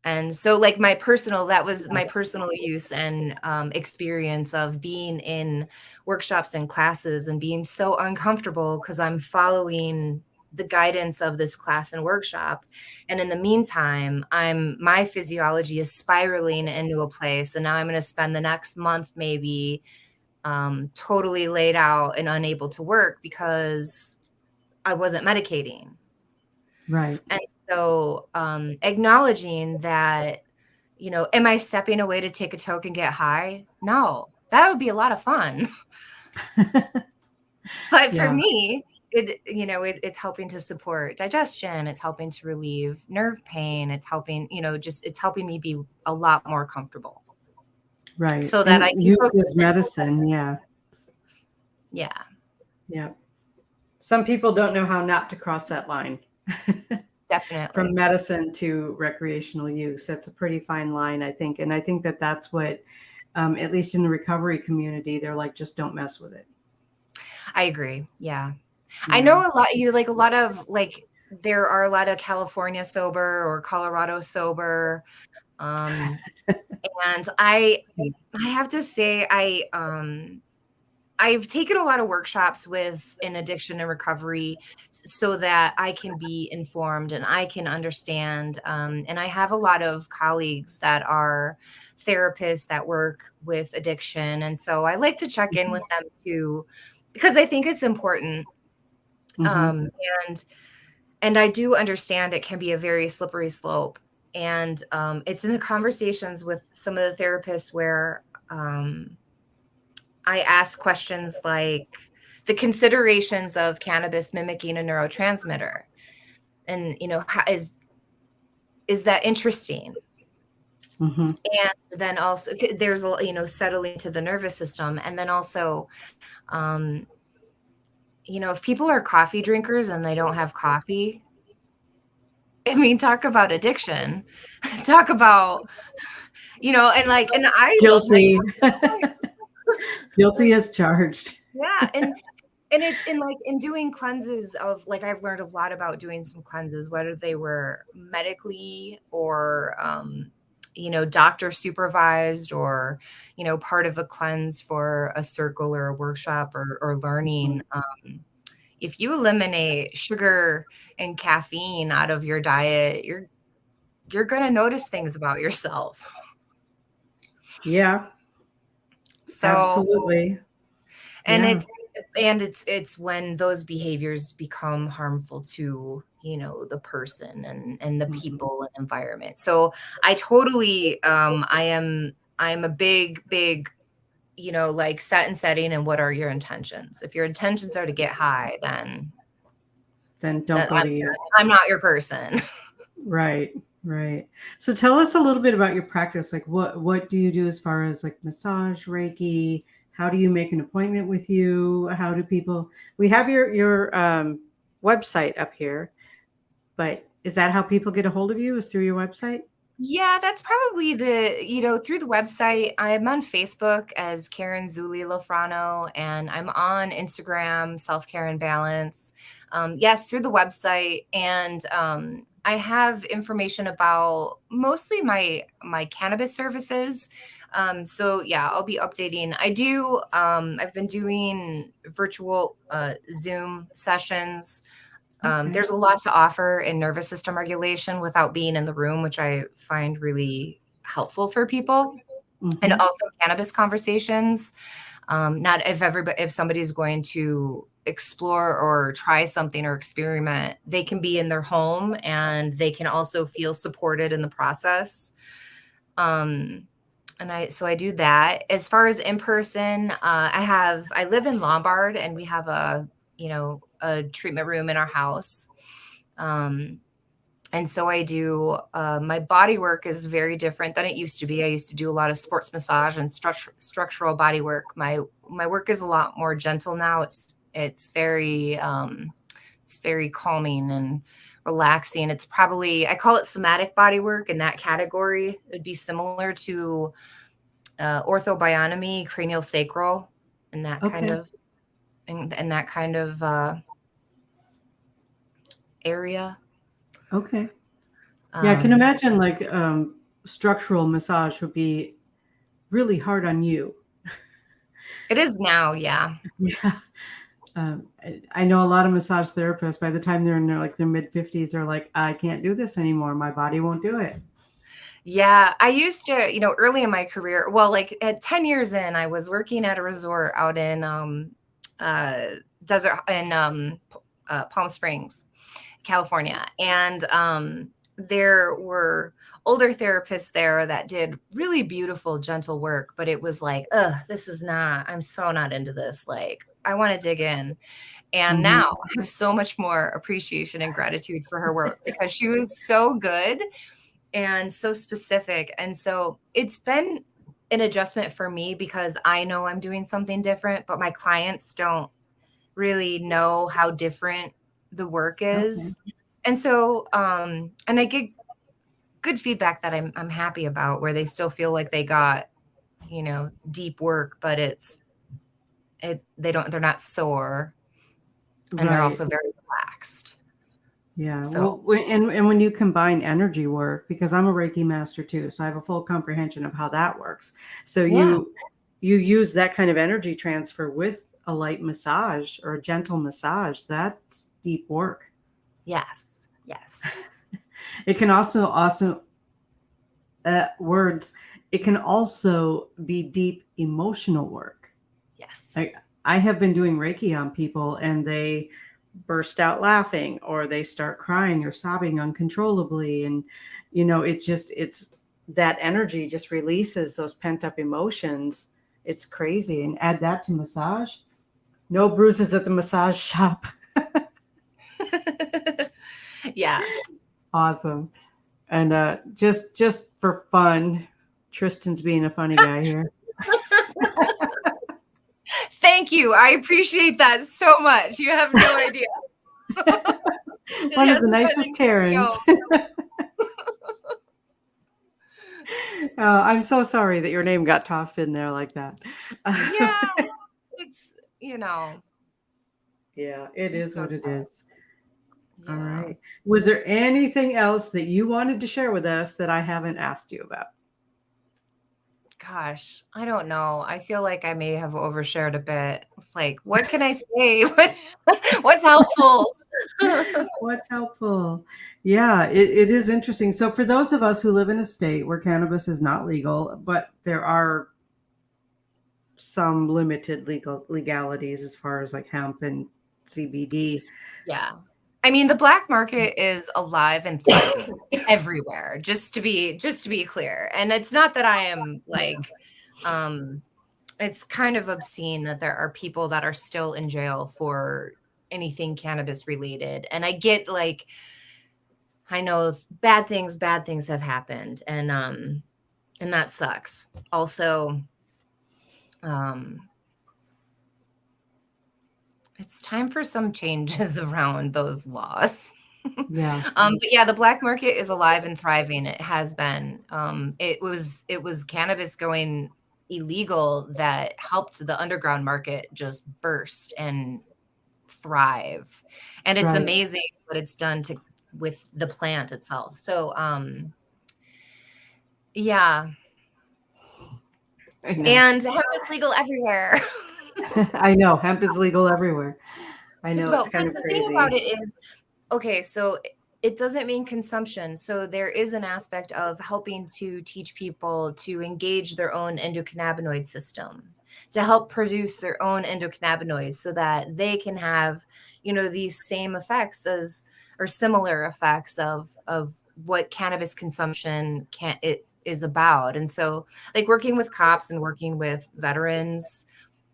And so like that was my personal use and experience of being in workshops and classes and being so uncomfortable because I'm following the guidance of this class and workshop. And in the meantime, my physiology is spiraling into a place. And now I'm going to spend the next month maybe totally laid out and unable to work because I wasn't medicating. Right. And so acknowledging that, am I stepping away to take a toke and get high? No, that would be a lot of fun. But for me, it's helping to support digestion. It's helping to relieve nerve pain. It's helping, it's helping me be a lot more comfortable. Right. So that I can use this medicine. Yeah. Yeah. Yeah. Some people don't know how not to cross that line. Definitely. From medicine to recreational use. That's a pretty fine line, I think. And I think that that's what, at least in the recovery community, they're like, just don't mess with it. I agree. Yeah. I know there are a lot of California sober or Colorado sober. And I have to say, I've taken a lot of workshops in addiction and recovery so that I can be informed and I can understand. And I have a lot of colleagues that are therapists that work with addiction. And so I like to check in with them too, because I think it's important. And I do understand it can be a very slippery slope. And it's in the conversations with some of the therapists where I ask questions like the considerations of cannabis mimicking a neurotransmitter. And, how is that interesting? And then also there's settling to the nervous system. And then also, if people are coffee drinkers and they don't have coffee, I mean, talk about addiction, talk about, and I guilty. Guilty as charged. Yeah. And it's in doing cleanses of I've learned a lot about doing some cleanses, whether they were medically or, doctor supervised or, part of a cleanse for a circle or a workshop or learning. If you eliminate sugar and caffeine out of your diet, you're going to notice things about yourself. Yeah. So, absolutely. And it's when those behaviors become harmful to, the person and the people and environment. So I totally, I'm a big, set and setting. And what are your intentions? If your intentions are to get high, then don't go to you. I'm not your person. Right. Right. So tell us a little bit about your practice. Like what do you do as far as massage, Reiki? How do you make an appointment with you? How do people, we have your website up here, but is that how people get a hold of you, is through your website? Yeah, that's probably through the website. I'm on Facebook as Karen Zuli Lofrano, and I'm on Instagram, Self Care and Balance. Yes, through the website. And I have information about mostly my cannabis services. So yeah, I'll be updating. I've been doing virtual Zoom sessions. There's a lot to offer in nervous system regulation without being in the room, which I find really helpful for people. And also cannabis conversations. Not if somebody's going to explore or try something or experiment, they can be in their home and they can also feel supported in the process. And I do that. As far as in person, I live in Lombard and we have a treatment room in our house. And so I do, my body work is very different than it used to be. I used to do a lot of sports massage and structural body work. My work is a lot more gentle now. It's very calming and relaxing. It's probably, I call it somatic body work in that category. It would be similar to orthobionomy, cranial sacral, and that kind of. in that kind of area. Okay. Yeah, I can imagine like structural massage would be really hard on you. It is now, yeah. Yeah. I know a lot of massage therapists, by the time they're in their mid-50s, they're like, I can't do this anymore. My body won't do it. Yeah, I used to, early in my career, well, like at 10 years in, I was working at a resort out in Palm Springs, California. And there were older therapists there that did really beautiful, gentle work, but it was like, I'm so not into this. Like, I want to dig in. And now I have so much more appreciation and gratitude for her work because she was so good and so specific. And so it's been an adjustment for me because I know I'm doing something different, but my clients don't really know how different the work is. Okay. And so, and I get good feedback that I'm happy about, where they still feel like they got, deep work, but they're not sore, and they're also very relaxed. Yeah. So, Well, and when you combine energy work, because I'm a Reiki master too, so I have a full comprehension of how that works. So yeah. you use that kind of energy transfer with a light massage or a gentle massage. That's deep work. Yes. It can also words. It can also be deep emotional work. Yes. I have been doing Reiki on people, and they burst out laughing, or they start crying or sobbing uncontrollably, and it's that energy just releases those pent up emotions. It's crazy. And add that to massage, no bruises at the massage shop. Yeah. Awesome. And just for fun, Tristan's being a funny guy here. Thank you. I appreciate that so much. You have no idea. One of the nicest Karens. I'm so sorry that your name got tossed in there like that. Yeah, it's, Yeah, it is what it is. Yeah. All right. Was there anything else that you wanted to share with us that I haven't asked you about? Gosh, I don't know. I feel like I may have overshared a bit. It's like, what can I say? What's helpful? What's helpful? Yeah, it is interesting. So for those of us who live in a state where cannabis is not legal, but there are some limited legalities as far as like hemp and CBD. Yeah. I mean, the black market is alive and thriving everywhere, just to be clear. And it's not that I am like, it's kind of obscene that there are people that are still in jail for anything cannabis related. And I get, like, I know bad things have happened, and that sucks. Also, it's time for some changes around those laws. Yeah. But yeah, the black market is alive and thriving. It has been. It was cannabis going illegal that helped the underground market just burst and thrive. And it's Right. amazing what it's done with the plant itself. So yeah. And hemp is legal everywhere. I know hemp is legal everywhere. I know it's kind of the crazy. thing about it is, okay, so it doesn't mean consumption. So there is an aspect of helping to teach people to engage their own endocannabinoid system, to help produce their own endocannabinoids so that they can have, these same effects or similar effects of what cannabis consumption is about. And so, like, working with cops and working with veterans,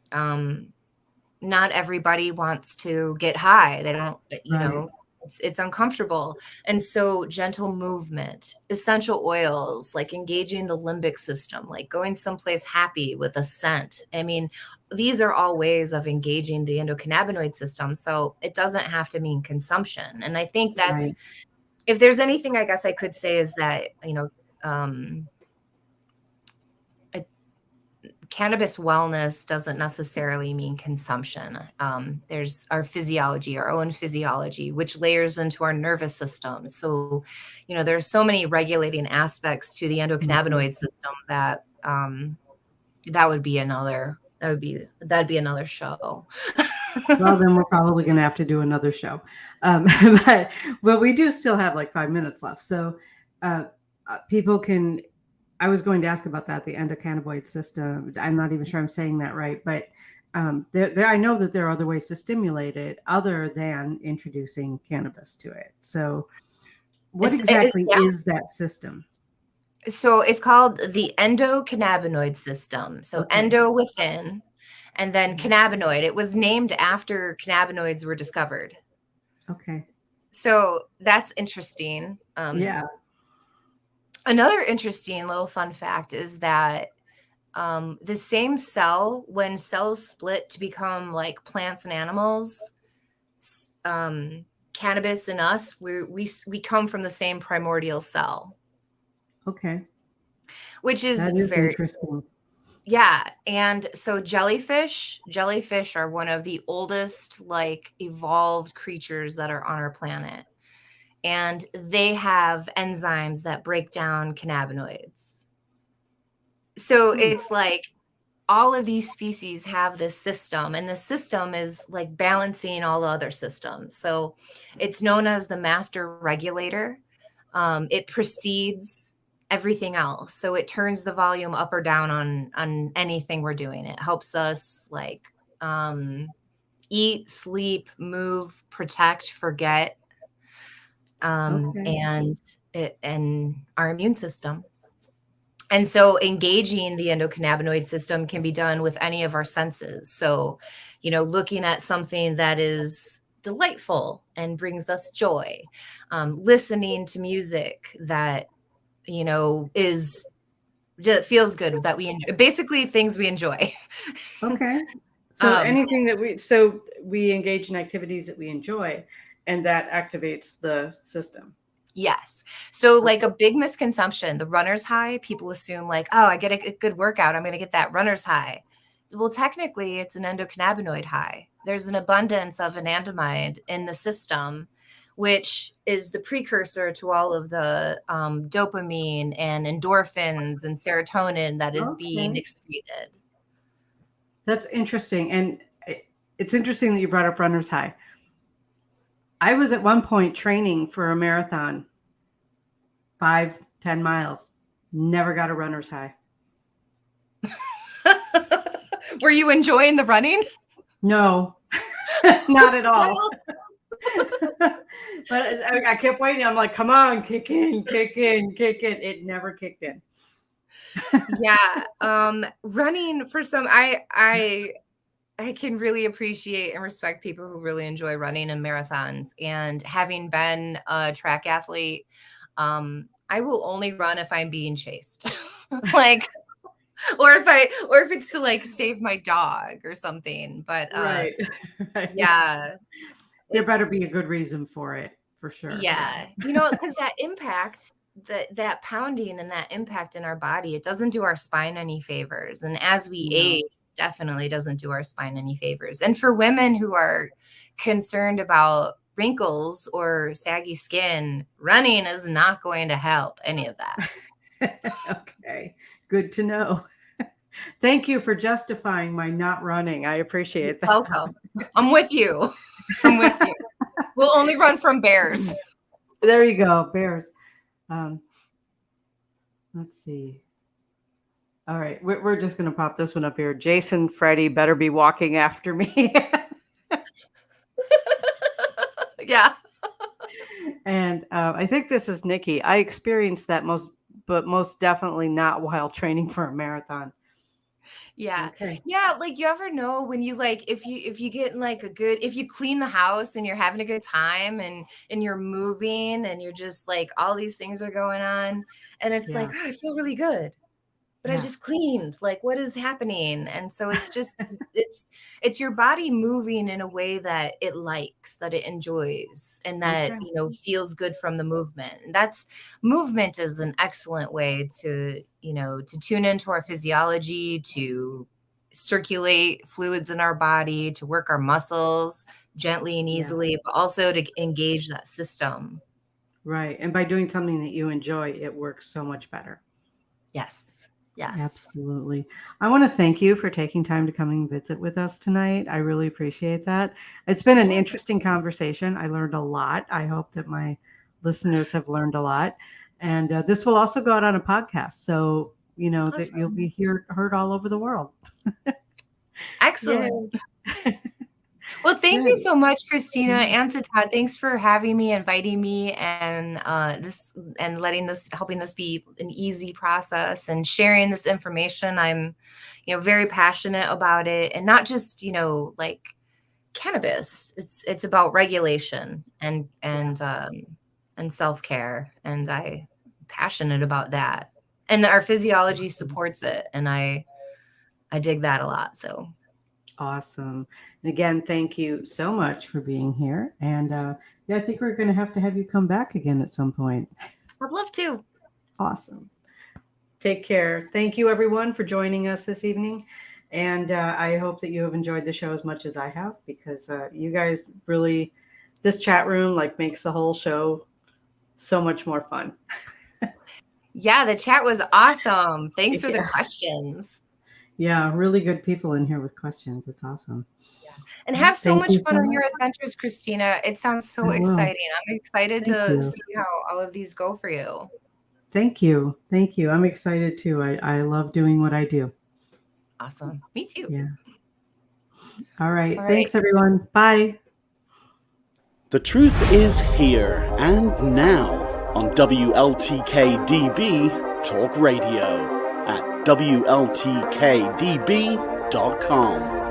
not everybody wants to get high. They don't, Right. it's uncomfortable. And so gentle movement, essential oils, like engaging the limbic system, like going someplace happy with a scent. I mean, these are all ways of engaging the endocannabinoid system. So it doesn't have to mean consumption. And I think that's, Right. if there's anything I guess I could say is that, cannabis wellness doesn't necessarily mean consumption. There's our physiology, our own physiology, which layers into our nervous system. So, there's so many regulating aspects to the endocannabinoid system that that'd be another show. Well, then we're probably going to have to do another show. But we do still have like 5 minutes left. So people can, I was going to ask about that, the endocannabinoid system. I'm not even sure I'm saying that right, but I know that there are other ways to stimulate it other than introducing cannabis to it. So what exactly is that system? So it's called the endocannabinoid system. So endo within, and then cannabinoid. It was named after cannabinoids were discovered. Okay. So that's interesting. Yeah. Another interesting little fun fact is that the same cell, when cells split to become like plants and animals, cannabis and us, we come from the same primordial cell. Okay. Which is very interesting. Yeah. And so jellyfish are one of the oldest like evolved creatures that are on our planet. And they have enzymes that break down cannabinoids. So it's like all of these species have this system, and the system is like balancing all the other systems. So it's known as the master regulator. It precedes everything else. So it turns the volume up or down on anything we're doing. It helps us like eat, sleep, move, protect, forget, and our immune system. And so engaging the endocannabinoid system can be done with any of our senses. So, looking at something that is delightful and brings us joy, listening to music that, feels good, that we enjoy, basically things we enjoy. Okay. So anything that we engage in activities that we enjoy, and that activates the system. Yes. So like a big misconception, the runner's high, people assume like, oh, I get a good workout, I'm going to get that runner's high. Well, technically it's an endocannabinoid high. There's an abundance of anandamide in the system, which is the precursor to all of the dopamine and endorphins and serotonin that is being excreted. That's interesting. And it's interesting that you brought up runner's high. I was at one point training for a marathon, 5-10 miles, never got a runner's high. Were you enjoying the running? No, not at all. But I kept waiting. I'm like, come on, kick in. It never kicked in. Yeah. Running for some, I can really appreciate and respect people who really enjoy running and marathons. And having been a track athlete, I will only run if I'm being chased. Like, or if it's to like save my dog or something. But right. Yeah. There better be a good reason for it, for sure. Yeah. Because that impact, that pounding and that impact in our body, it doesn't do our spine any favors. And as we age, definitely doesn't do our spine any favors. And for women who are concerned about wrinkles or saggy skin, running is not going to help any of that. Okay, good to know. Thank you for justifying my not running. I appreciate that. Welcome. I'm with you. We'll only run from bears. There you go, bears. Let's see. All right, we're just going to pop this one up here. Jason, Freddie better be walking after me. Yeah. And I think this is Nikki. I experienced that most definitely not while training for a marathon. Yeah. Okay. Yeah. Like, you ever know when you like, if you get in like if you clean the house and you're having a good time and you're moving and you're just like, all these things are going on and it's like, oh, I feel really good. but I just cleaned. Like, what is happening? And so it's just, it's your body moving in a way that it likes, that it enjoys, and that, Okay. Feels good from the movement. And movement is an excellent way to, to tune into our physiology, to circulate fluids in our body, to work our muscles gently and easily, but also to engage that system. Right. And by doing something that you enjoy, it works so much better. Yes. Yes. Absolutely. I want to thank you for taking time to come and visit with us tonight. I really appreciate that. It's been an interesting conversation. I learned a lot. I hope that my listeners have learned a lot. And this will also go out on a podcast. So, awesome. That you'll be heard all over the world. Excellent. Well, thank you so much, Kristina, and to Todd. Thanks for having me, inviting me, and helping this be an easy process and sharing this information. I'm, very passionate about it, and not just, like cannabis. It's about regulation and self-care, and I'm passionate about that. And our physiology supports it, and I dig that a lot. So. Awesome. And again, thank you so much for being here. And I think we're going to have you come back again at some point. I'd love to. Awesome. Take care. Thank you, everyone, for joining us this evening. And I hope that you have enjoyed the show as much as I have, because you guys really, this chat room makes the whole show so much more fun. Yeah, the chat was awesome. Thanks for the questions. Yeah, really good people in here with questions. It's awesome. Yeah. And have so much fun on your adventures, Kristina. It sounds so exciting. I'm excited to see how all of these go for you. Thank you. Thank you. I'm excited too. I love doing what I do. Awesome. Me too. Yeah. All right. Thanks, everyone. Bye. The truth is here and now on WLTK-DB Talk Radio at WLTK-DB.com.